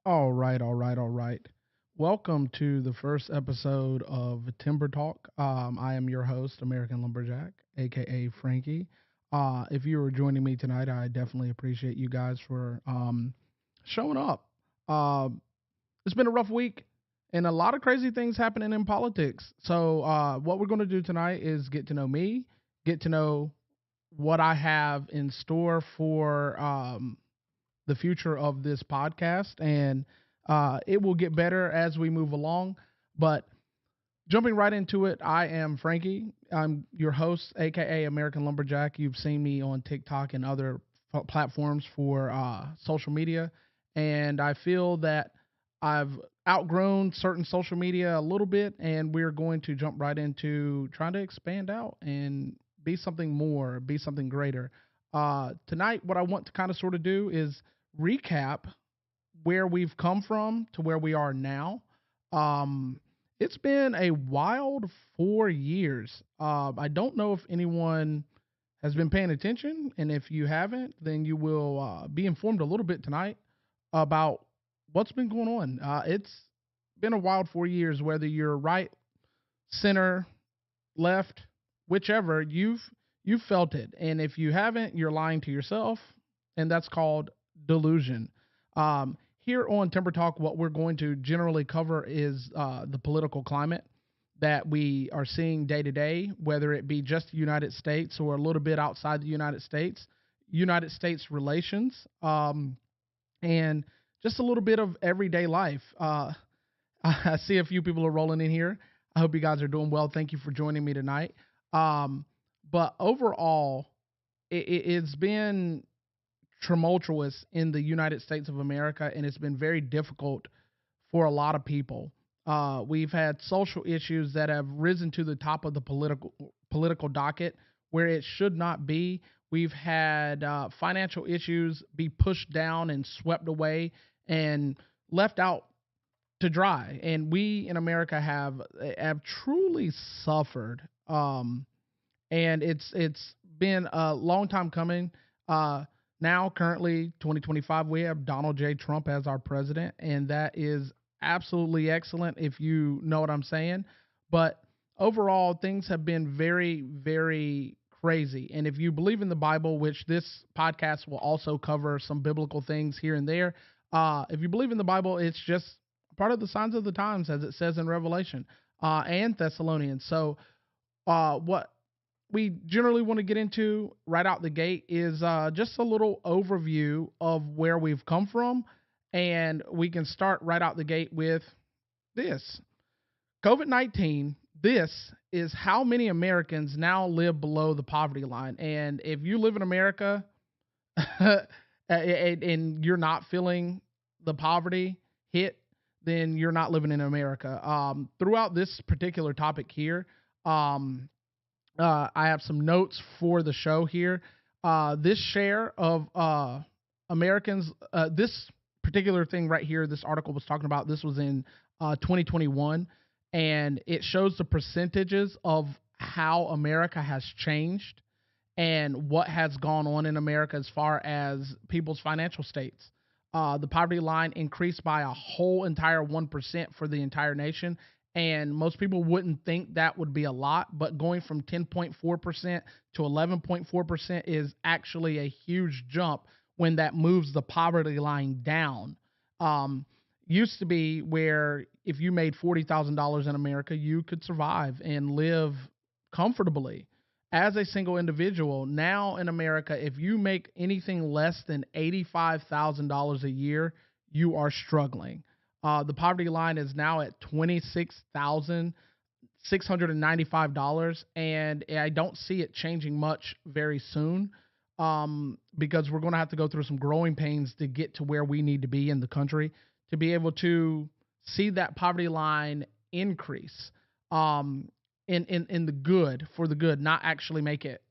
All right. Welcome to the first episode of TimberTalk. I am your host, American Lumberjack, aka Frankie. If you are joining me tonight, I definitely appreciate you guys for showing up. Uh, it's been a rough week and a lot of crazy things happening in politics. So, what we're going to do tonight is get to know me, get to know what I have in store for the future of this podcast, and it will get better as we move along. But jumping right into it, I am Frankie. I'm your host, aka American Lumberjack. You've seen me on TikTok and other platforms for social media, and I feel that I've outgrown certain social media a little bit, and we're going to jump right into trying to expand out and be something more, be something greater. Tonight, what I want to kind of sort of do is recap where we've come from to where we are now. Um, it's been a wild 4 years. I don't know if anyone has been paying attention, and if you haven't, then you will be informed a little bit tonight about what's been going on. It's been a wild 4 years, whether you're right, center, left, whichever, you've felt it. And if you haven't, you're lying to yourself, and that's called delusion. Here on Timber Talk, what we're going to generally cover is the political climate that we are seeing day to day, whether it be just the United States or a little bit outside the United States relations, and just a little bit of everyday life. I see a few people are rolling in here. I hope you guys are doing well. Thank you for joining me tonight. Um, but overall, it's been tumultuous in the United States of America, and it's been very difficult for a lot of people. We've had social issues that have risen to the top of the political docket where it should not be. We've had financial issues be pushed down and swept away and left out to dry. And we in America have truly suffered. And it's been a long time coming. Uh, Now, currently, 2025, we have Donald J. Trump as our president, and that is absolutely excellent if you know what I'm saying. But overall, things have been very, very crazy. And if you believe in the Bible, which this podcast will also cover some biblical things here and there, if you believe in the Bible, it's just part of the signs of the times, as it says in Revelation and Thessalonians. So, what we generally want to get into right out the gate is just a little overview of where we've come from. And we can start right out the gate with this COVID-19. This is how many Americans now live below the poverty line. And if you live in America and you're not feeling the poverty hit, then you're not living in America. Throughout this particular topic here, um, I have some notes for the show here. This share of Americans, this particular thing right here, this article was talking about, this was in 2021, and it shows the percentages of how America has changed and what has gone on in America as far as people's financial states. The poverty line increased by a whole entire 1% for the entire nation. And most people wouldn't think that would be a lot, but going from 10.4% to 11.4% is actually a huge jump when that moves the poverty line down. Um, Used to be where if you made $40,000 in America, you could survive and live comfortably as a single individual. Now in America, if you make anything less than $85,000 a year, you are struggling. The poverty line is now at $26,695, and I don't see it changing much very soon. Because we're going to have to go through some growing pains to get to where we need to be in the country to be able to see that poverty line increase. Um, in the good, for the good, not actually make it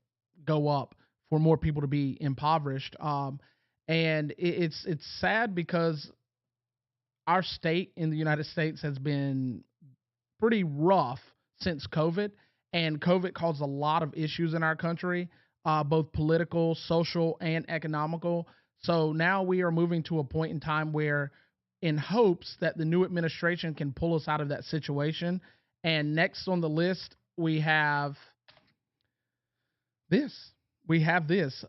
go up for more people to be impoverished. And it's sad because our state in the United States has been pretty rough since COVID, and COVID caused a lot of issues in our country, both political, social, and economical. So now we are moving to a point in time where in hopes that the new administration can pull us out of that situation. And next on the list, we have this.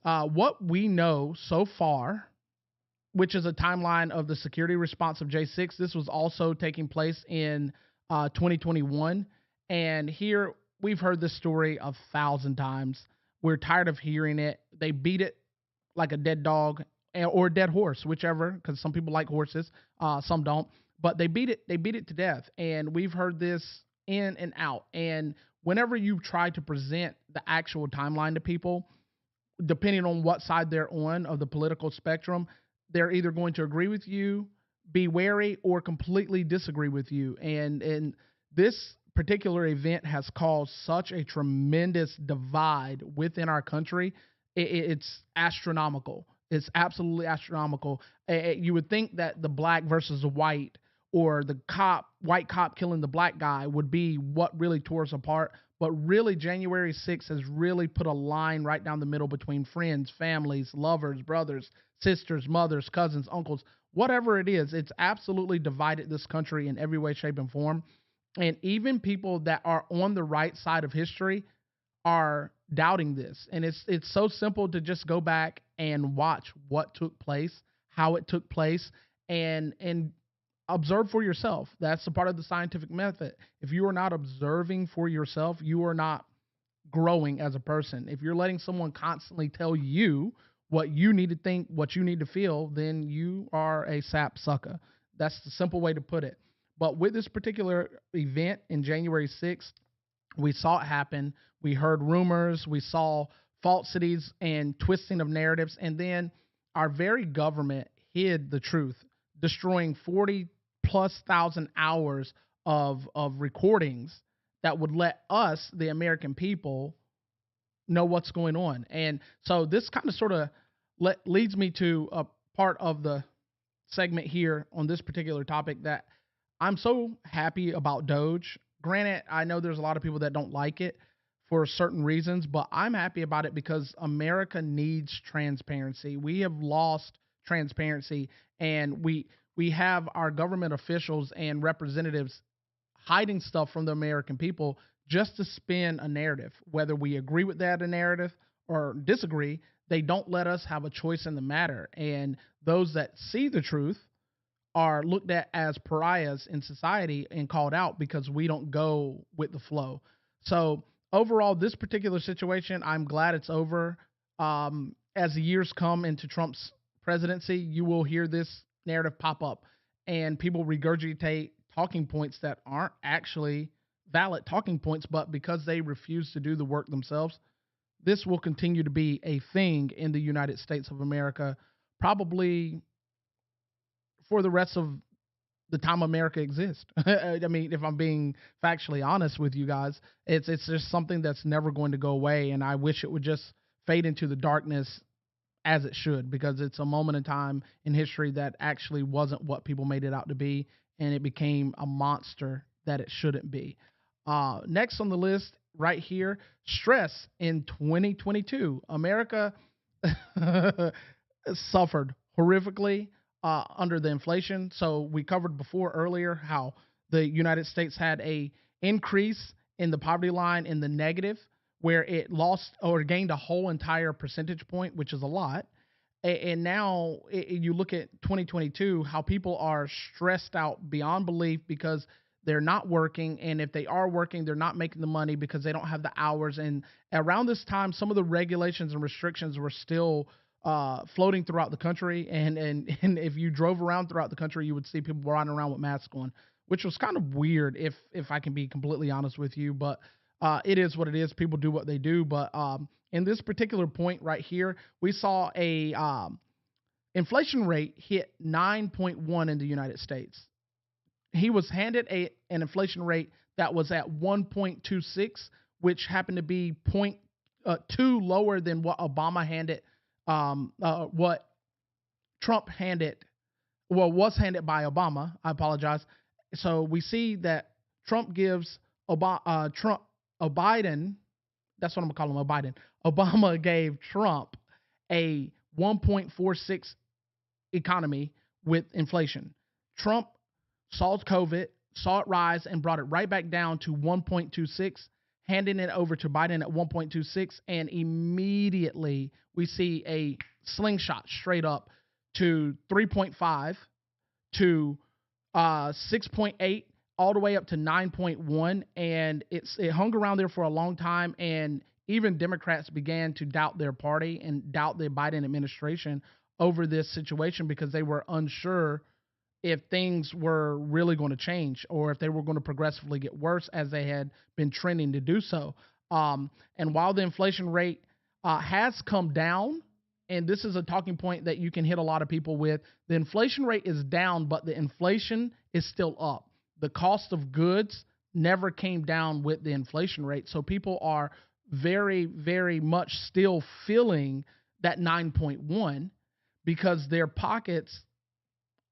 What we know so far, which is a timeline of the security response of J6. This was also taking place in 2021. And here we've heard this story 1,000 times. We're tired of hearing it. They beat it like a dead dog or a dead horse, whichever, because some people like horses, some don't. But they beat it. They beat it to death, and we've heard this in and out. And whenever you try to present the actual timeline to people, depending on what side they're on of the political spectrum, they're either going to agree with you, be wary, or completely disagree with you. And this particular event has caused such a tremendous divide within our country. It's astronomical. It's absolutely astronomical. You would think that the black versus the white, or the white cop killing the black guy, would be what really tore us apart. But really, January 6th has really put a line right down the middle between friends, families, lovers, brothers, sisters, mothers, cousins, uncles, whatever it is. It's absolutely divided this country in every way, shape, and form. And even people that are on the right side of history are doubting this. And it's so simple to just go back and watch what took place, how it took place, and observe for yourself. That's a part of the scientific method. If you are not observing for yourself, you are not growing as a person. If you're letting someone constantly tell you what you need to think, what you need to feel, then you are a sap sucker. That's the simple way to put it. But with this particular event in January 6th, we saw it happen. We heard rumors. We saw falsities and twisting of narratives. And then our very government hid the truth, destroying 40 plus thousand hours of recordings that would let us, the American people, know what's going on. And so this kind of sort of leads me to a part of the segment here on this particular topic that I'm so happy about Doge. Granted, I know there's a lot of people that don't like it for certain reasons, but I'm happy about it because America needs transparency. We have lost transparency, and we have our government officials and representatives hiding stuff from the American people just to spin a narrative. Whether we agree with that narrative or disagree, they don't let us have a choice in the matter. And those that see the truth are looked at as pariahs in society and called out because we don't go with the flow. So overall, this particular situation, I'm glad it's over. As the years come into Trump's presidency, you will hear this narrative pop up, and people regurgitate talking points that aren't actually valid talking points, but because they refuse to do the work themselves, this will continue to be a thing in the United States of America, probably for the rest of the time America exists. I mean, if I'm being factually honest with you guys, it's just something that's never going to go away, and I wish it would just fade into the darkness as it should, because it's a moment in time in history that actually wasn't what people made it out to be, and it became a monster that it shouldn't be. Next on the list right here, stress in 2022. America suffered horrifically under the inflation. So we covered before earlier how the United States had a increase in the poverty line in the negative, where it lost or gained a whole entire percentage point, which is a lot. And now you look at 2022, how people are stressed out beyond belief because they're not working. And if they are working, they're not making the money because they don't have the hours. And around this time, some of the regulations and restrictions were still floating throughout the country. And if you drove around throughout the country, you would see people riding around with masks on, which was kind of weird, if I can be completely honest with you. But it is what it is. People do what they do. But in this particular point right here, we saw a inflation rate hit 9.1 in the United States. He was handed an inflation rate that was at 1.26, which happened to be 0.2 lower than what Obama handed, what Trump handed, well, was handed by Obama. I apologize. So we see that Trump gives Biden, that's what I'm gonna call him, Biden. Obama gave Trump a 1.46 economy with inflation. Trump saw COVID, saw it rise, and brought it right back down to 1.26, handing it over to Biden at 1.26, and immediately we see a slingshot straight up to 3.5, to 6.8, all the way up to 9.1, and it hung around there for a long time, and even Democrats began to doubt their party and doubt the Biden administration over this situation because they were unsure if things were really going to change or if they were going to progressively get worse as they had been trending to do so. And while the inflation rate has come down, and this is a talking point that you can hit a lot of people with, the inflation rate is down, but the inflation is still up. The cost of goods never came down with the inflation rate. So people are very, very much still feeling that 9.1 because their pockets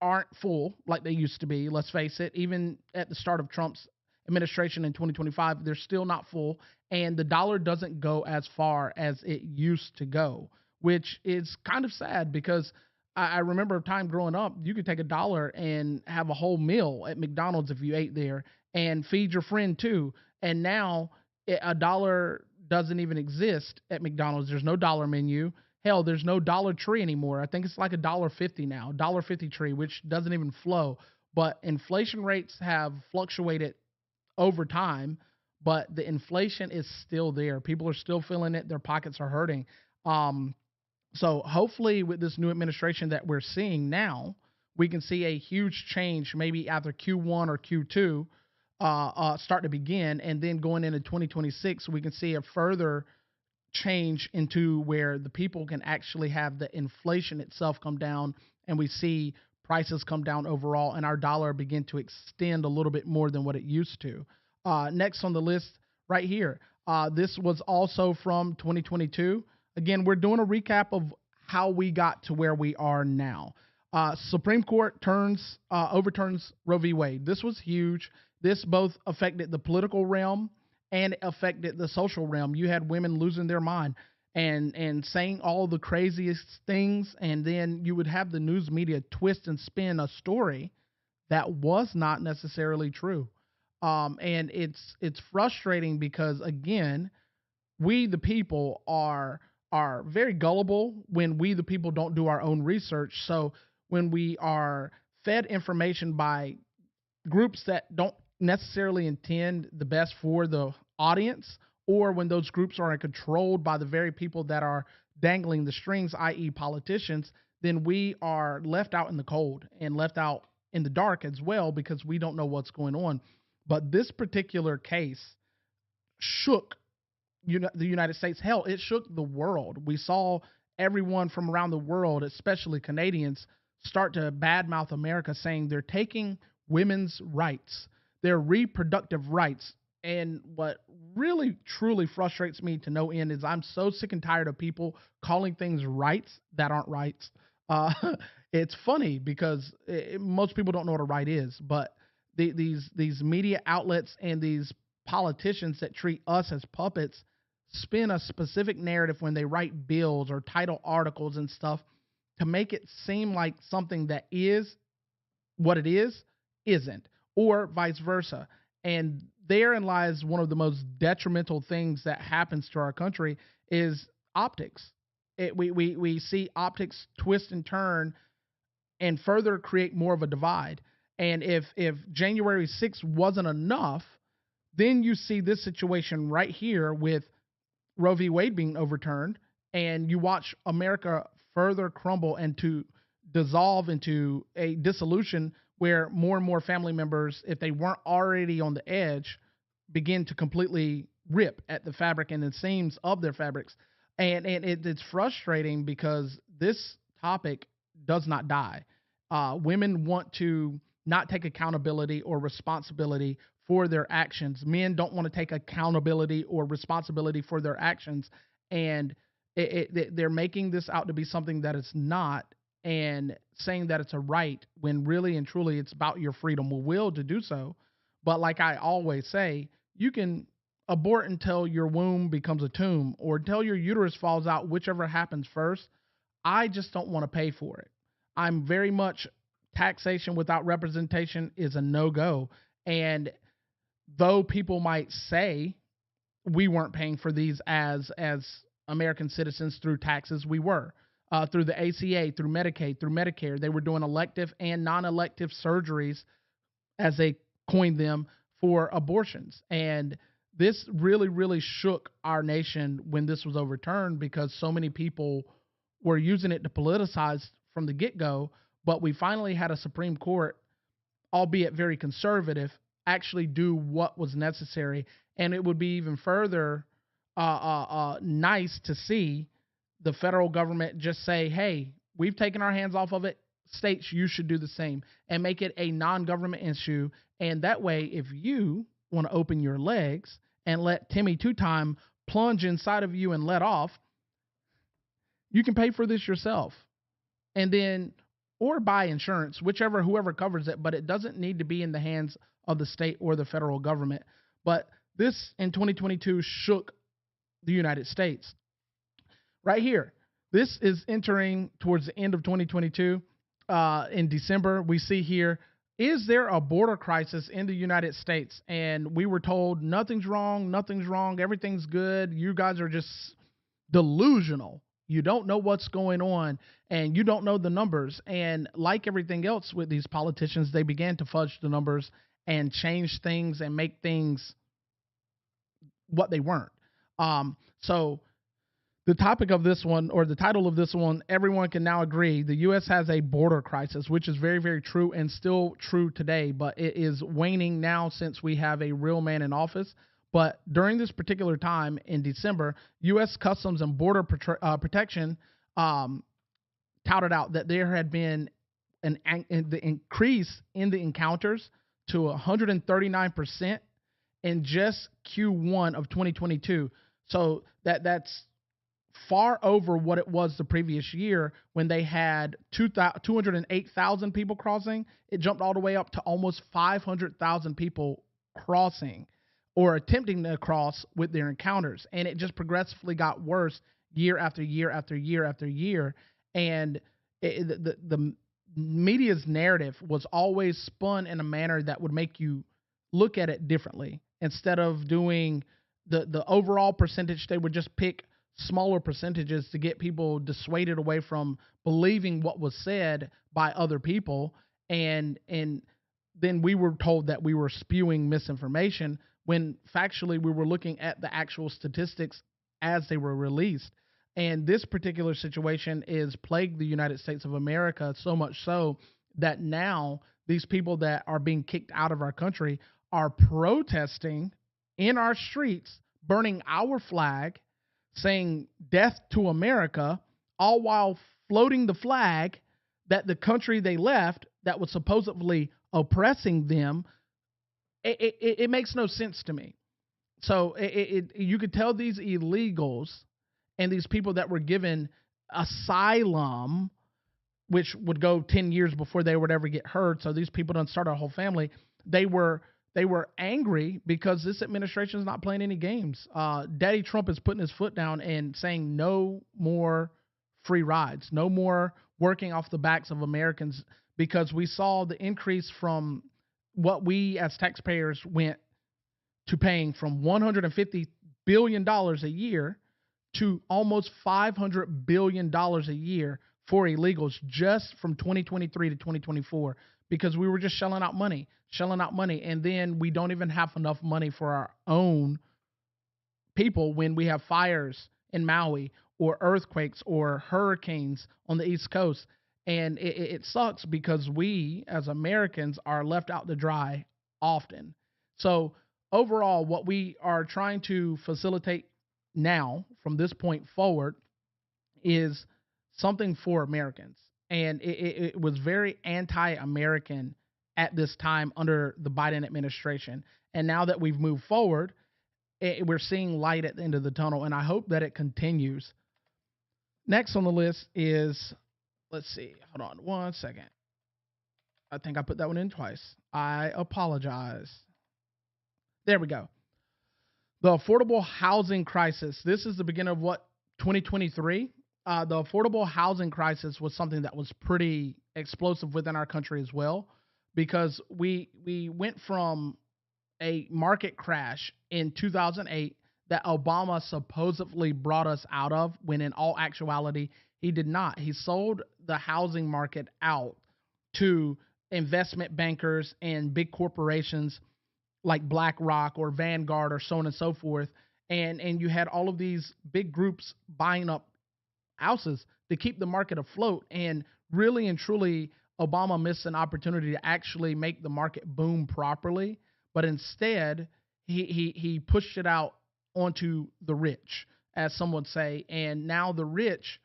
aren't full like they used to be. Let's face it, even at the start of Trump's administration in 2025, they're still not full, and the dollar doesn't go as far as it used to go, which is kind of sad because I remember a time growing up, you could take $1 and have a whole meal at McDonald's if you ate there and feed your friend too. And now $1 doesn't even exist at McDonald's. There's no dollar menu. Hell, there's no Dollar Tree anymore. I think it's like $1.50 now, $1.50 tree, which doesn't even flow. But inflation rates have fluctuated over time, but the inflation is still there. People are still feeling it. Their pockets are hurting. So hopefully with this new administration that we're seeing now, we can see a huge change maybe after Q1 or Q2 start to begin, and then going into 2026, we can see a further change into where the people can actually have the inflation itself come down, and we see prices come down overall, and our dollar begin to extend a little bit more than what it used to. Next on the list right here, this was also from 2022. Again, we're doing a recap of how we got to where we are now. Supreme Court overturns Roe v. Wade. This was huge. This both affected the political realm and affected the social realm. You had women losing their mind and saying all the craziest things, and then you would have the news media twist and spin a story that was not necessarily true. And it's frustrating because, again, we the people are very gullible when we the people don't do our own research. So when we are fed information by groups that don't necessarily intend the best for the audience, or when those groups are controlled by the very people that are dangling the strings, i.e. politicians, then we are left out in the cold and left out in the dark as well because we don't know what's going on. But this particular case shook the United States. Hell, it shook the world. We saw everyone from around the world, especially Canadians, start to badmouth America, saying they're taking women's rights, their reproductive rights. And what really, truly frustrates me to no end is I'm so sick and tired of people calling things rights that aren't rights. It's funny because most people don't know what a right is, but these media outlets and these politicians that treat us as puppets spin a specific narrative when they write bills or title articles and stuff to make it seem like something that is what it is isn't, or vice versa. And therein lies one of the most detrimental things that happens to our country is optics. We see optics twist and turn and further create more of a divide. And if January 6th wasn't enough, then you see this situation right here with Roe v. Wade being overturned, and you watch America further crumble and to dissolve into a dissolution where more and more family members, if they weren't already on the edge, begin to completely rip at the fabric and the seams of their fabrics. And it's frustrating because this topic does not die. Women want to not take accountability or responsibility for their actions. Men don't want to take accountability or responsibility for their actions. And they're making this out to be something that it's not, and saying that it's a right when really and truly it's about your freedom of will to do so. But like I always say, you can abort until your womb becomes a tomb or until your uterus falls out, whichever happens first. I just don't want to pay for it. I'm very much taxation without representation is a no-go. And though people might say we weren't paying for these as American citizens through taxes, we were. Through the ACA, through Medicaid, through Medicare, they were doing elective and non-elective surgeries, as they coined them, for abortions. And this really, really shook our nation when this was overturned, because so many people were using it to politicize from the get-go. But we finally had a Supreme Court, albeit very conservative, actually do what was necessary. And it would be even further nice to see the federal government just say, hey, we've taken our hands off of it. States, you should do the same, and make it a non-government issue. And that way, if you want to open your legs and let Timmy Two-Time plunge inside of you and let off, you can pay for this yourself. And then, or buy insurance, whoever covers it, but it doesn't need to be in the hands of the state or the federal government. But this in 2022 shook the United States. Right here, this is entering towards the end of 2022. In December, we see here, is there a border crisis in the United States? And we were told nothing's wrong, everything's good. You guys are just delusional. You don't know what's going on, and you don't know the numbers. And like everything else with these politicians, they began to fudge the numbers and change things and make things what they weren't. So the topic of this one, or the title of this one, everyone can now agree, the U.S. has a border crisis, which is very, very true and still true today, but it is waning now since we have a real man in office. But during this particular time in December, U.S. Customs and Border Protection touted out that there had been the increase in the encounters to 139% in just Q1 of 2022. So that's far over what it was the previous year, when they had 208,000 people crossing. It jumped all the way up to almost 500,000 people crossing or attempting to cross with their encounters. And it just progressively got worse year after year after year after year. And the media's narrative was always spun in a manner that would make you look at it differently. Instead of doing the overall percentage, they would just pick smaller percentages to get people dissuaded away from believing what was said by other people. And then we were told that we were spewing misinformation, when factually we were looking at the actual statistics as they were released. And this particular situation is plagued the United States of America, so much so that now these people that are being kicked out of our country are protesting in our streets, burning our flag, saying death to America, all while floating the flag that the country they left that was supposedly oppressing them. It makes no sense to me. So you could tell these illegals and these people that were given asylum, which would go 10 years before they would ever get heard. So these people don't start a whole family. They were angry because this administration is not playing any games. Daddy Trump is putting his foot down and saying no more free rides, no more working off the backs of Americans, because we saw the increase from what we as taxpayers went to paying from $150 billion a year to almost $500 billion a year for illegals just from 2023 to 2024, because we were just shelling out money. And then we don't even have enough money for our own people when we have fires in Maui or earthquakes or hurricanes on the East Coast. And it sucks because we as Americans are left out to dry often. So overall, what we are trying to facilitate now from this point forward is something for Americans. And it was very anti-American at this time under the Biden administration. And now that we've moved forward, we're seeing light at the end of the tunnel, and I hope that it continues. Next on the list is, let's see, hold on one second. I think I put that one in twice. I apologize. There we go. The affordable housing crisis. This is the beginning of what, 2023? the affordable housing crisis was something that was pretty explosive within our country as well, because we went from a market crash in 2008 that Obama supposedly brought us out of, when in all actuality, he did not. He sold the housing market out to investment bankers and big corporations like BlackRock or Vanguard or so on and so forth. And you had all of these big groups buying up houses to keep the market afloat. And really and truly, Obama missed an opportunity to actually make the market boom properly. But instead, he pushed it out onto the rich, as some would say. And now the rich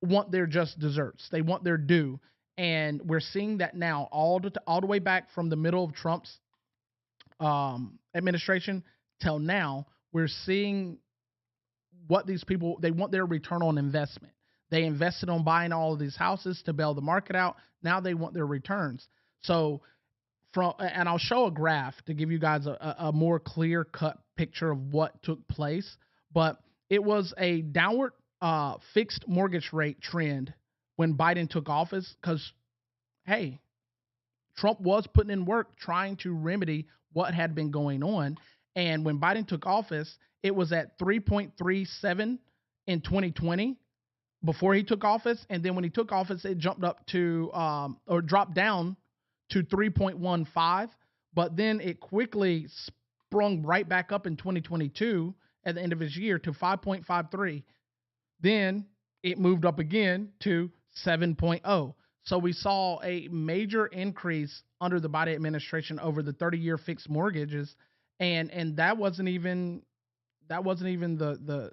want their just desserts. They want their due. And we're seeing that now all the way back from the middle of Trump's administration till now. We're seeing what these people, they want their return on investment. They invested on buying all of these houses to bail the market out. Now they want their returns. So and I'll show a graph to give you guys a more clear cut picture of what took place. But it was a downward fixed mortgage rate trend when Biden took office, because hey, Trump was putting in work trying to remedy what had been going on. And when Biden took office, it was at 3.37 in 2020 before he took office. And then when he took office, it jumped up to, or dropped down to 3.15. But then it quickly sprung right back up in 2022 at the end of his year to 5.53. Then it moved up again to 7.0. So we saw a major increase under the Biden administration over the 30-year fixed mortgages, and that wasn't even the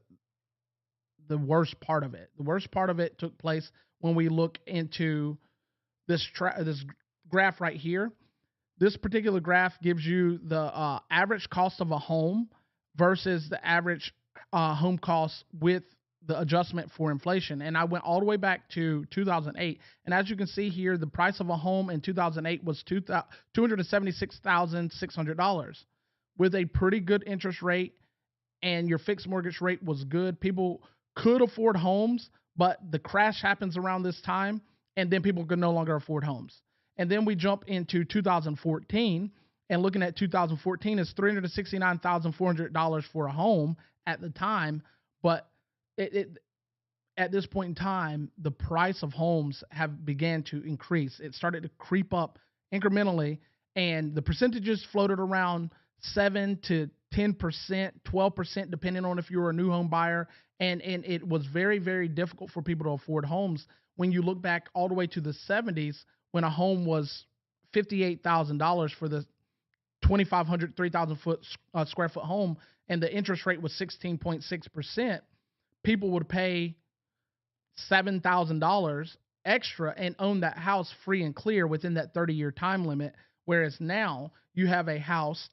worst part of it. The worst part of it took place when we look into this graph right here. This particular graph gives you the average cost of a home versus the average home cost with the adjustment for inflation. And I went all the way back to 2008. And as you can see here, the price of a home in 2008 was $276,600 with a pretty good interest rate, and your fixed mortgage rate was good. People could afford homes, but the crash happens around this time, and then people could no longer afford homes. And then we jump into 2014, and looking at 2014 is $369,400 for a home at the time. But at this point in time, the price of homes have began to increase. It started to creep up incrementally, and the percentages floated around 7 to 10%, 12%, depending on if you were a new home buyer. And it was very, very difficult for people to afford homes. When you look back all the way to the 70s, when a home was $58,000 for the 2,500, 3,000 square foot home, and the interest rate was 16.6%, people would pay $7,000 extra and own that house free and clear within that 30-year time limit. Whereas now you have a house,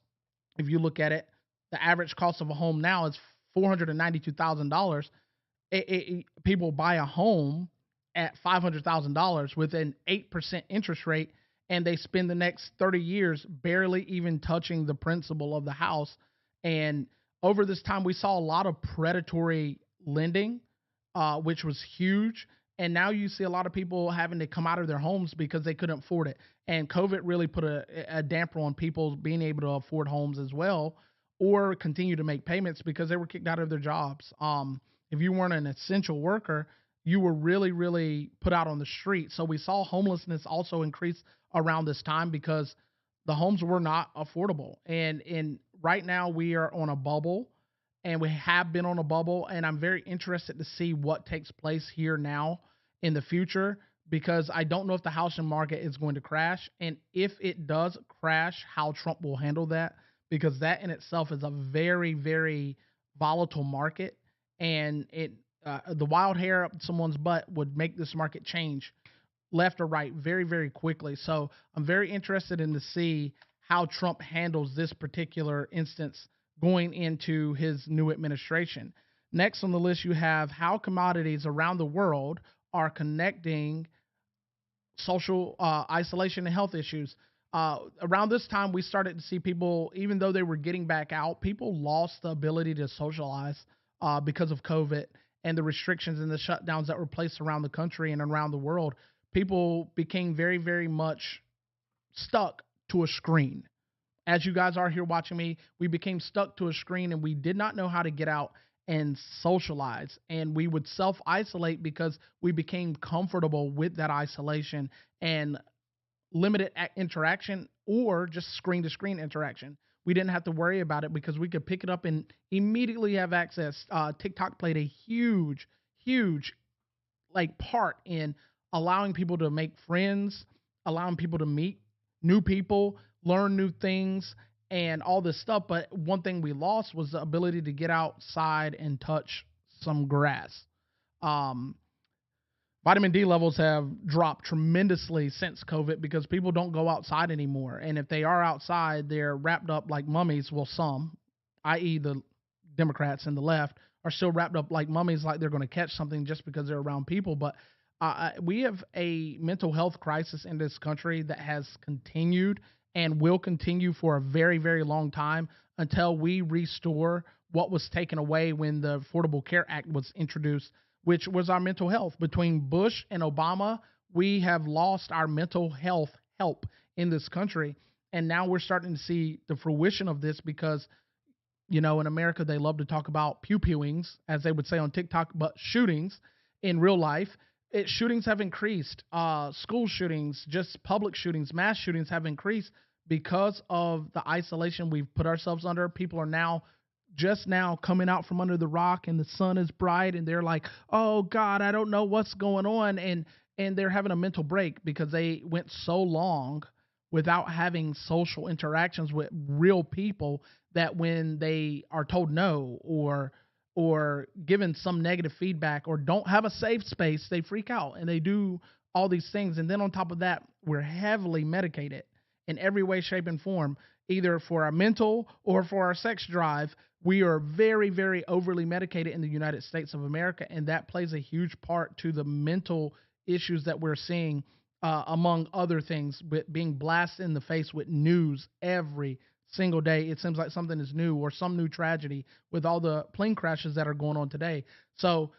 if you look at it, the average cost of a home now is $492,000. People buy a home at $500,000 with an 8% interest rate, and they spend the next 30 years barely even touching the principal of the house. And over this time, we saw a lot of predatory lending, which was huge. And now you see a lot of people having to come out of their homes because they couldn't afford it. And COVID really put a damper on people being able to afford homes as well, or continue to make payments because they were kicked out of their jobs. If you weren't an essential worker, you were really, really put out on the street. So we saw homelessness also increase around this time because the homes were not affordable. And right now we are on a bubble, and we have been on a bubble. And I'm very interested to see what takes place here now in the future, because I don't know if the housing market is going to crash. And if it does crash, how Trump will handle that, because that in itself is a very, very volatile market. And the wild hair up someone's butt would make this market change left or right very, very quickly. So I'm very interested in to see how Trump handles this particular instance going into his new administration. Next on the list, you have how commodities around the world are connecting social isolation and health issues. Around this time, we started to see people, even though they were getting back out, people lost the ability to socialize because of COVID. and the restrictions and the shutdowns that were placed around the country and around the world, people became very, very much stuck to a screen. As you guys are here watching me, we became stuck to a screen and we did not know how to get out and socialize. And we would self isolate because we became comfortable with that isolation and limited interaction or just screen to screen interaction. We didn't have to worry about it because we could pick it up and immediately have access. TikTok played a huge, huge like part in allowing people to make friends, allowing people to meet new people, learn new things, and all this stuff. But one thing we lost was the ability to get outside and touch some grass. Um, Vitamin D levels have dropped tremendously since COVID because people don't go outside anymore. And if they are outside, they're wrapped up like mummies. Well, some, i.e., the Democrats and the left, are still wrapped up like mummies, like they're going to catch something just because they're around people. But we have a mental health crisis in this country that has continued and will continue for a very, very long time until we restore what was taken away when the Affordable Care Act was introduced, which was our mental health. Between Bush and Obama, we have lost our mental health help in this country. And now we're starting to see the fruition of this because, in America, they love to talk about pew-pewings, as they would say on TikTok, but shootings in real life. Shootings have increased. School shootings, just public shootings, mass shootings have increased because of the isolation we've put ourselves under. People are now just now coming out from under the rock and the sun is bright and they're like, oh God, I don't know what's going on. And they're having a mental break because they went so long without having social interactions with real people that when they are told no or given some negative feedback or don't have a safe space, they freak out and they do all these things. And then on top of that, we're heavily medicated in every way, shape, and form, either for our mental or for our sex drive. We are very, very overly medicated in the United States of America, and that plays a huge part to the mental issues that we're seeing, among other things, with being blasted in the face with news every single day. It seems like something is new or some new tragedy with all the plane crashes that are going on today. So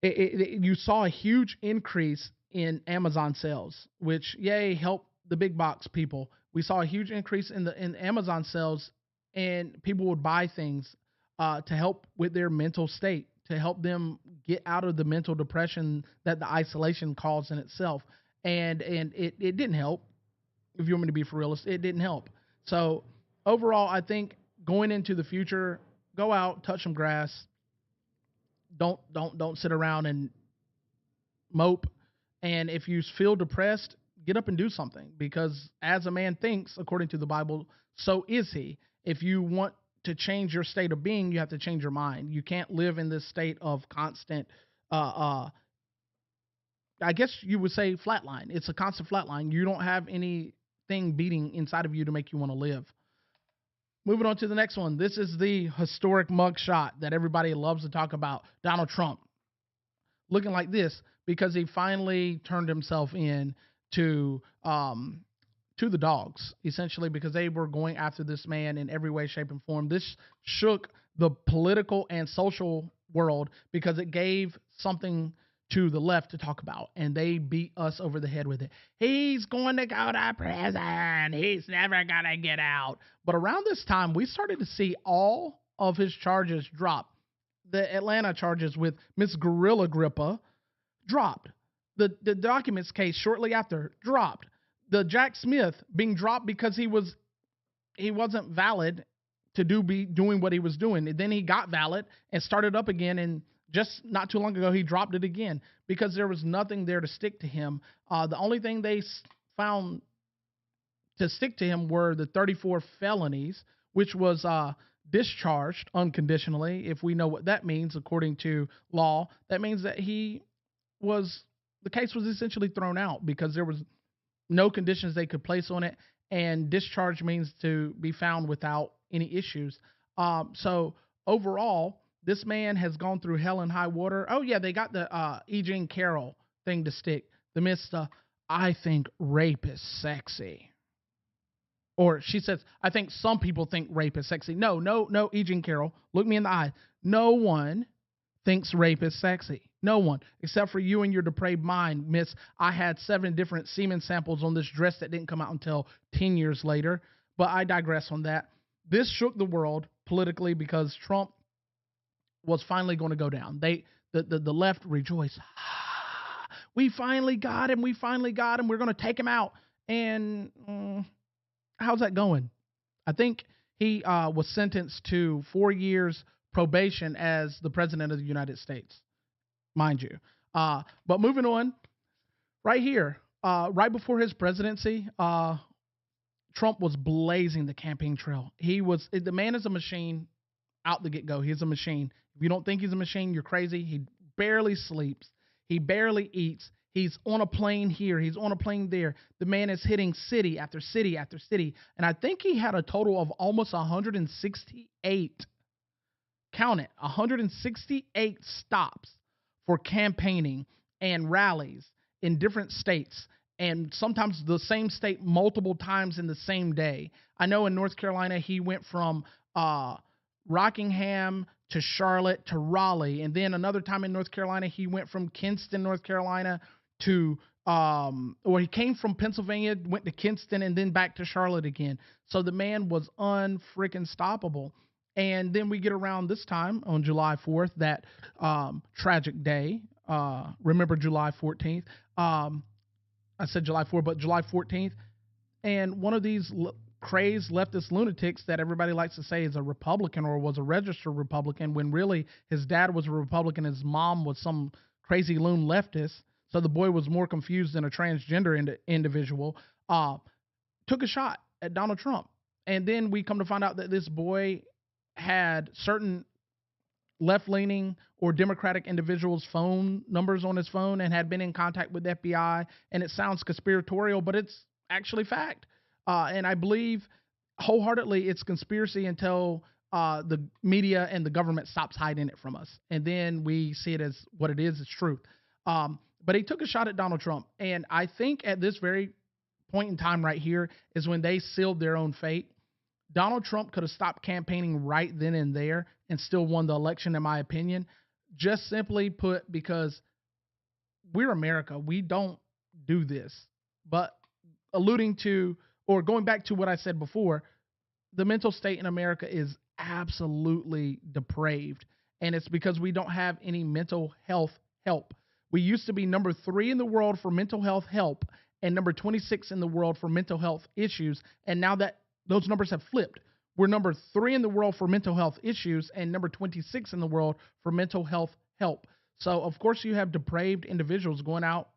you saw a huge increase in Amazon sales, which yay helped the big box people. We saw a huge increase in Amazon sales, and people would buy things to help with their mental state, to help them get out of the mental depression that the isolation caused in itself. And it didn't help. If you want me to be for realist, it didn't help. So overall, I think going into the future, go out, touch some grass. Don't sit around and mope. And if you feel depressed, get up and do something, because as a man thinks, according to the Bible, so is he. If you want to change your state of being, you have to change your mind. You can't live in this state of constant, I guess you would say flatline. It's a constant flatline. You don't have anything beating inside of you to make you want to live. Moving on to the next one. This is the historic mugshot that everybody loves to talk about. Donald Trump looking like this because he finally turned himself in to the dogs, essentially, because they were going after this man in every way, shape, and form. This shook the political and social world because it gave something to the left to talk about, and they beat us over the head with it. He's going to go to prison. He's never going to get out. But around this time, we started to see all of his charges drop. The Atlanta charges with Miss Gorilla Grippa dropped. The documents case shortly after dropped. The Jack Smith being dropped because he wasn't valid to be doing what he was doing. And then he got valid and started up again, and just not too long ago he dropped it again because there was nothing there to stick to him. The only thing they found to stick to him were the 34 felonies, which was discharged unconditionally. If we know what that means according to law, that means that the case was essentially thrown out because there was no conditions they could place on it, and discharge means to be found without any issues. So overall, this man has gone through hell and high water. Oh yeah, they got the E. Jean Carroll thing to stick. The Mr. I think rape is sexy. Or she says, I think some people think rape is sexy. No, E. Jean Carroll, look me in the eye. No one thinks rape is sexy. No one, except for you and your depraved mind, miss. I had 7 different semen samples on this dress that didn't come out until 10 years later. But I digress on that. This shook the world politically because Trump was finally going to go down. The left rejoiced. We finally got him. We finally got him. We're going to take him out. And how's that going? I think he was sentenced to 4 years probation as the president of the United States, mind you. But moving on, right here, right before his presidency, Trump was blazing the campaign trail. The man is a machine out the get go. He's a machine. If you don't think he's a machine, you're crazy. He barely sleeps. He barely eats. He's on a plane here. He's on a plane there. The man is hitting city after city after city. And I think he had a total of almost 168, count it, 168 stops for campaigning and rallies in different states, and sometimes the same state multiple times in the same day. I know in North Carolina, he went from Rockingham to Charlotte to Raleigh. And then another time in North Carolina, he went from Kinston, North Carolina to, or he came from Pennsylvania, went to Kinston, and then back to Charlotte again. So the man was unfreaking stoppable. And then we get around this time on July 4th, that tragic day. Remember July 14th? I said July 4th, but July 14th. And one of these crazed leftist lunatics that everybody likes to say is a Republican or was a registered Republican, when really his dad was a Republican, his mom was some crazy loon leftist. So the boy was more confused than a transgender individual. Took a shot at Donald Trump. And then we come to find out that this boy had certain left-leaning or Democratic individuals' phone numbers on his phone and had been in contact with the FBI. And it sounds conspiratorial, but it's actually fact. And I believe wholeheartedly it's conspiracy until the media and the government stops hiding it from us. And then we see it as what it is. It's truth. But he took a shot at Donald Trump. And I think at this very point in time right here is when they sealed their own fate. Donald Trump could have stopped campaigning right then and there and still won the election, in my opinion. Just simply put, because we're America. We don't do this. But alluding to, or going back to what I said before, the mental state in America is absolutely depraved. And it's because we don't have any mental health help. We used to be number 3 in the world for mental health help and number 26 in the world for mental health issues. And now that those numbers have flipped, we're number 3 in the world for mental health issues and number 26 in the world for mental health help. So, of course, you have depraved individuals going out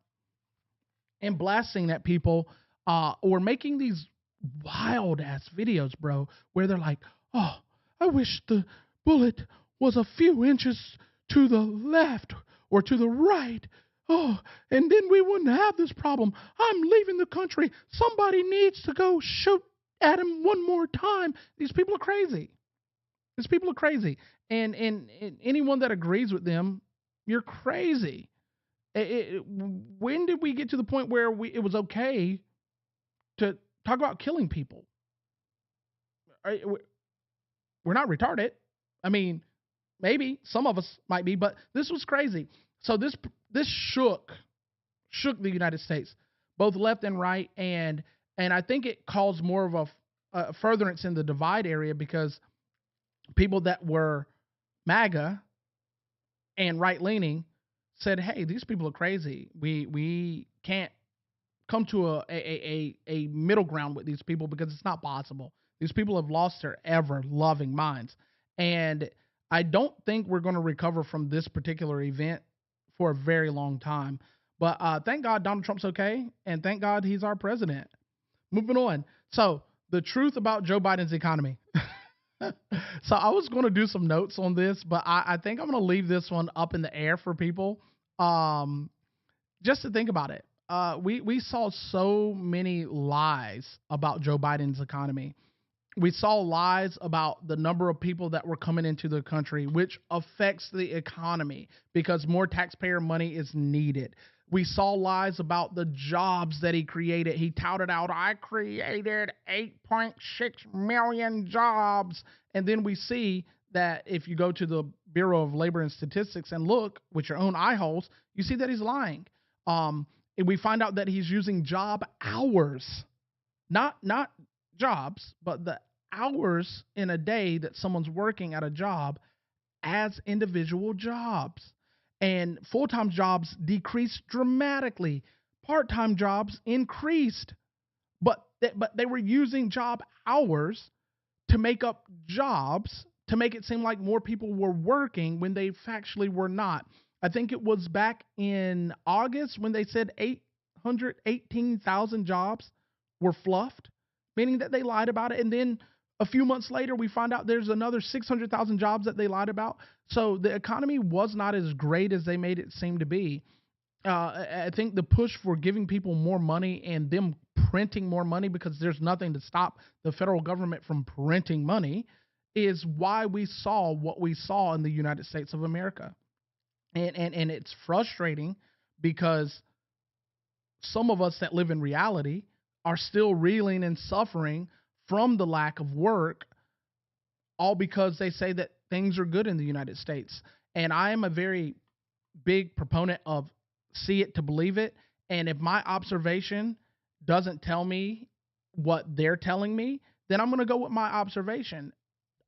and blasting at people or making these wild-ass videos, bro, where they're like, oh, I wish the bullet was a few inches to the left or to the right. Oh, and then we wouldn't have this problem. I'm leaving the country. Somebody needs to go shoot at him one more time. These people are crazy. These people are crazy. And anyone that agrees with them, you're crazy. When did we get to the point where it was okay to talk about killing people? We're not retarded. I mean, maybe some of us might be, but this was crazy. So this shook the United States, both left and right, and I think it caused more of a furtherance in the divide area because people that were MAGA and right-leaning said, hey, these people are crazy. We can't come to a middle ground with these people because it's not possible. These people have lost their ever-loving minds. And I don't think we're going to recover from this particular event for a very long time. But thank God Donald Trump's okay, and thank God he's our president. Moving on. So the truth about Joe Biden's economy. So I was going to do some notes on this, but I think I'm going to leave this one up in the air for people just to think about it. We saw so many lies about Joe Biden's economy. We saw lies about the number of people that were coming into the country, which affects the economy because more taxpayer money is needed. We saw lies about the jobs that he created. He touted out, I created 8.6 million jobs. And then we see that if you go to the Bureau of Labor and Statistics and look with your own eye holes, you see that he's lying. And we find out that he's using job hours, not jobs, but the hours in a day that someone's working at a job as individual jobs. And full time jobs decreased dramatically, part time jobs increased, but they were using job hours to make up jobs to make it seem like more people were working when they factually were not. I think it was back in August when they said 818,000 jobs were fluffed, meaning that they lied about it. And then a few months later, we find out there's another 600,000 jobs that they lied about. So the economy was not as great as they made it seem to be. I think the push for giving people more money and them printing more money, because there's nothing to stop the federal government from printing money, is why we saw what we saw in the United States of America. And it's frustrating because some of us that live in reality are still reeling and suffering from the lack of work, all because they say that things are good in the United States. And I am a very big proponent of see it to believe it. And if my observation doesn't tell me what they're telling me, then I'm going to go with my observation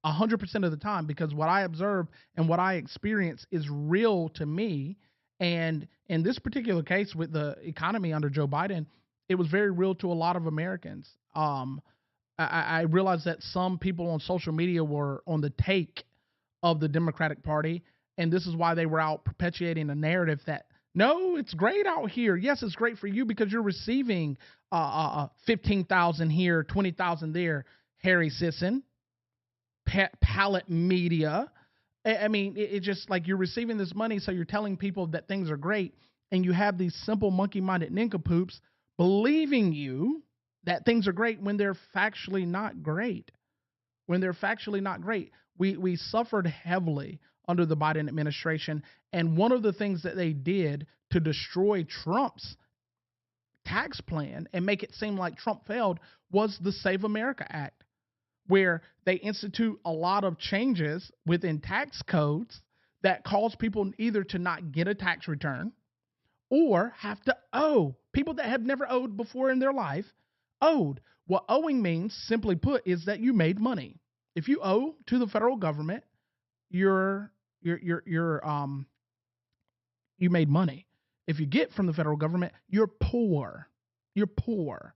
100% of the time, because what I observe and what I experience is real to me. And in this particular case with the economy under Joe Biden, it was very real to a lot of Americans. I realized that some people on social media were on the take of the Democratic Party, and this is why they were out perpetuating a narrative that no, it's great out here. Yes, it's great for you because you're receiving 15,000 here, 20,000 there. Harry Sisson, pallet media. I mean, it's just like you're receiving this money, so you're telling people that things are great, and you have these simple monkey-minded nincompoops believing you that things are great when they're factually not great. When they're factually not great. We suffered heavily under the Biden administration, and one of the things that they did to destroy Trump's tax plan and make it seem like Trump failed was the Save America Act, where they institute a lot of changes within tax codes that cause people either to not get a tax return or have to owe. People that have never owed before in their life owed. What owing means, simply put, is that you made money. If you owe to the federal government, you're you made money. If you get from the federal government, you're poor. You're poor.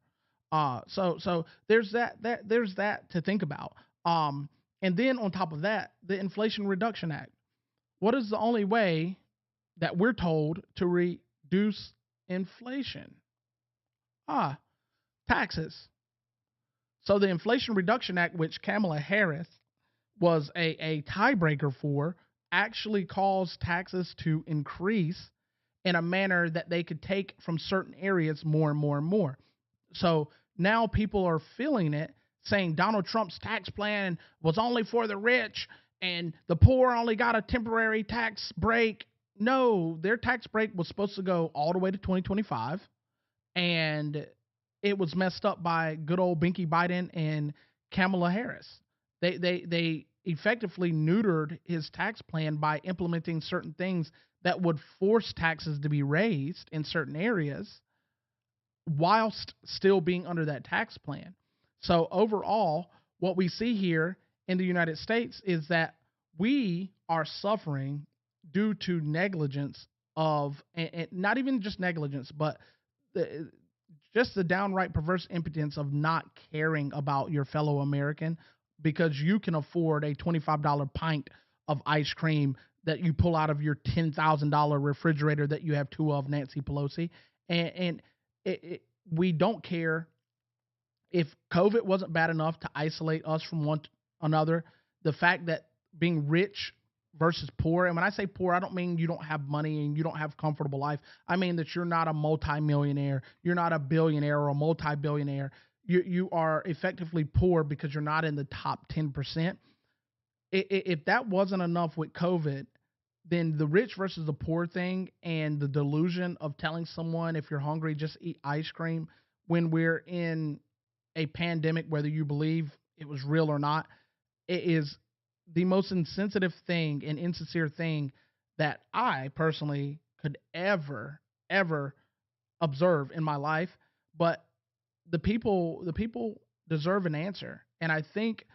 So there's that to think about. And then on top of that, the Inflation Reduction Act. What is the only way that we're told to reduce inflation? Taxes. So the Inflation Reduction Act, which Kamala Harris was a tiebreaker for, actually caused taxes to increase in a manner that they could take from certain areas more and more and more. So now people are feeling it, saying Donald Trump's tax plan was only for the rich and the poor only got a temporary tax break. No, their tax break was supposed to go all the way to 2025, and it was messed up by good old Binky Biden and Kamala Harris. They effectively neutered his tax plan by implementing certain things that would force taxes to be raised in certain areas whilst still being under that tax plan. So overall, what we see here in the United States is that we are suffering due to negligence of, and not even just negligence, but just the downright perverse impotence of not caring about your fellow American because you can afford a $25 pint of ice cream that you pull out of your $10,000 refrigerator that you have two of, Nancy Pelosi. And we don't care if COVID wasn't bad enough to isolate us from one another. The fact that being rich versus poor, and when I say poor, I don't mean you don't have money and you don't have a comfortable life. I mean that you're not a multimillionaire, you're not a billionaire or a multi-billionaire. You are effectively poor because you're not in the top 10%. If that wasn't enough with COVID, then the rich versus the poor thing and the delusion of telling someone if you're hungry, just eat ice cream when we're in a pandemic, whether you believe it was real or not, it is the most insensitive thing and insincere thing that I personally could ever observe in my life. But the people deserve an answer. And I think,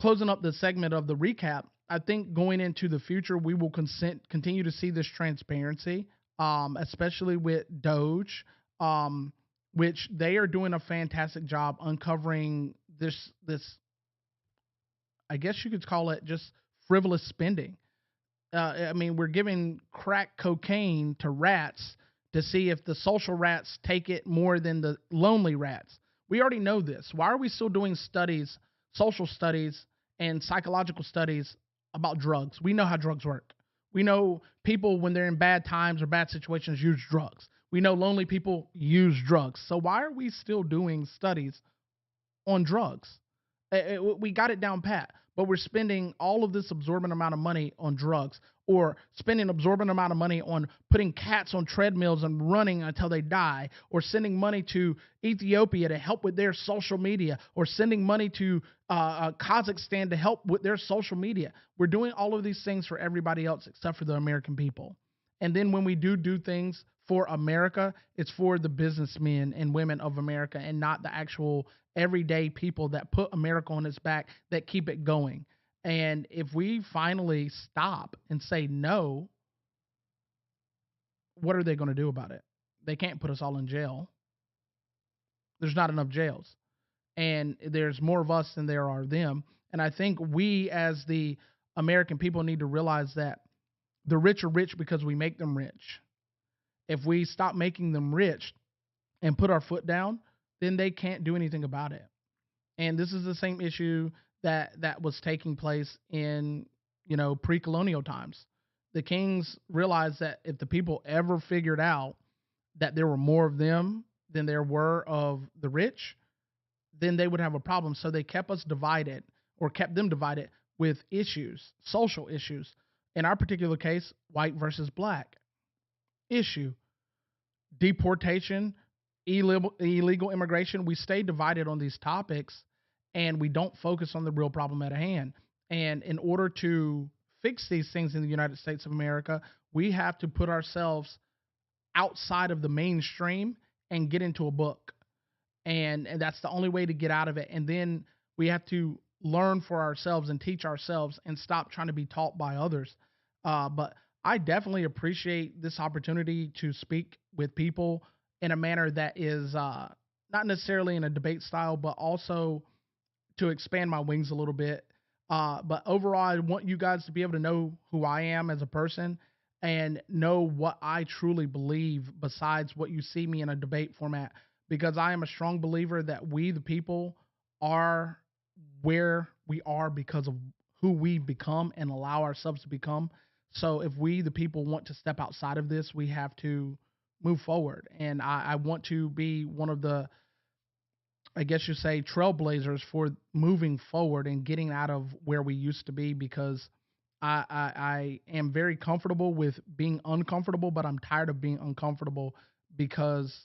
closing up the segment of the recap, I think going into the future, we will continue to see this transparency, especially with Doge, um, which they are doing a fantastic job uncovering this. I guess you could call it just frivolous spending. I mean, we're giving crack cocaine to rats to see if the social rats take it more than the lonely rats. We already know this. Why are we still doing studies, social studies, and psychological studies about drugs? We know how drugs work. We know people, when they're in bad times or bad situations, use drugs. We know lonely people use drugs. So why are we still doing studies on drugs? We got it down pat, but we're spending all of this absorbent amount of money on drugs, or spending absorbent amount of money on putting cats on treadmills and running until they die, or sending money to Ethiopia to help with their social media, or sending money to Kazakhstan to help with their social media. We're doing all of these things for everybody else except for the American people. And then when we do things for America, it's for the businessmen and women of America, and not the actual everyday people that put America on its back, that keep it going. And if we finally stop and say no, what are they going to do about it? They can't put us all in jail. There's not enough jails. And there's more of us than there are them. And I think we, as the American people, need to realize that the rich are rich because we make them rich. If we stop making them rich and put our foot down, then they can't do anything about it. And this is the same issue that was taking place in, pre-colonial times. The kings realized that if the people ever figured out that there were more of them than there were of the rich, then they would have a problem. So they kept us divided, or kept them divided with issues, social issues. In our particular case, white versus black issue, deportation, illegal immigration. We stay divided on these topics, and we don't focus on the real problem at hand. And in order to fix these things in the United States of America, we have to put ourselves outside of the mainstream and get into a book. And that's the only way to get out of it. And then we have to learn for ourselves and teach ourselves, and stop trying to be taught by others. But I definitely appreciate this opportunity to speak with people in a manner that is not necessarily in a debate style, but also to expand my wings a little bit. But overall, I want you guys to be able to know who I am as a person, and know what I truly believe besides what you see me in a debate format, because I am a strong believer that we, the people, are where we are because of who we become and allow ourselves to become. So if we, the people, want to step outside of this, we have to move forward. And I want to be one of the, I guess you say, trailblazers for moving forward and getting out of where we used to be, because I am very comfortable with being uncomfortable, but I'm tired of being uncomfortable, because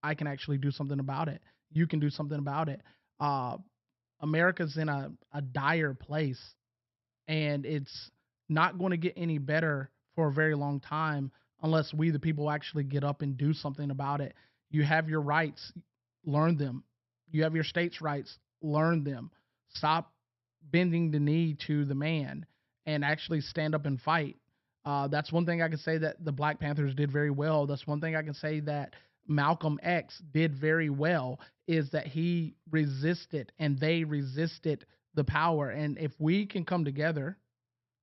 I can actually do something about it. You can do something about it. Uh, America's in a dire place, and it's not going to get any better for a very long time unless we, the people, actually get up and do something about it. You have your rights, learn them. You have your states' rights, learn them. Stop bending the knee to the man, and actually stand up and fight. That's one thing I can say that the Black Panthers did very well. That's one thing I can say that Malcolm X did very well, is that he resisted and they resisted the power. And if we can come together,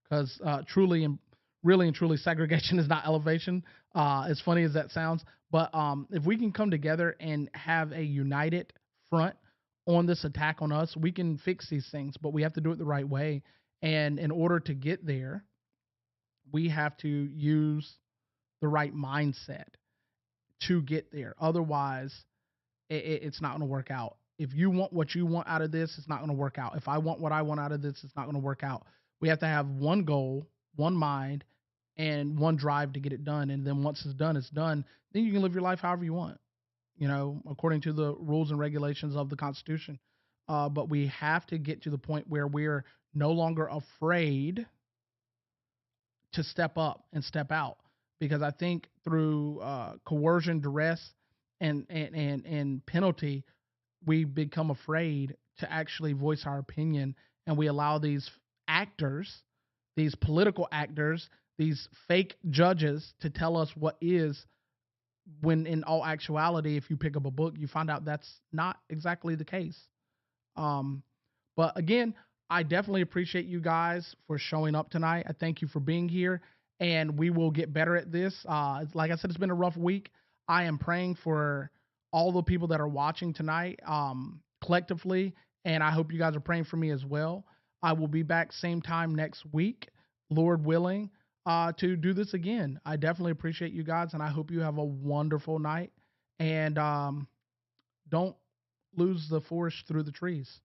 because truly and really and truly, segregation is not elevation. As funny as that sounds, but if we can come together and have a united front on this attack on us, we can fix these things. But we have to do it the right way. And in order to get there, we have to use the right mindset to get there. Otherwise, it's not going to work out. If you want what you want out of this, it's not going to work out. If I want what I want out of this, it's not going to work out. We have to have one goal, one mind, and one drive to get it done. And then once it's done, it's done. Then you can live your life however you want, according to the rules and regulations of the Constitution. But we have to get to the point where we're no longer afraid to step up and step out, because I think through coercion, duress, and penalty, we become afraid to actually voice our opinion, and we allow these actors, these political actors, these fake judges to tell us what is, when in all actuality, if you pick up a book, you find out that's not exactly the case. Um, but again, I definitely appreciate you guys for showing up tonight. I thank you for being here, and we will get better at this. Like I said, it's been a rough week. I am praying for all the people that are watching tonight, collectively, and I hope you guys are praying for me as well. I will be back same time next week, Lord willing, to do this again. I definitely appreciate you guys, and I hope you have a wonderful night. And don't lose the forest through the trees.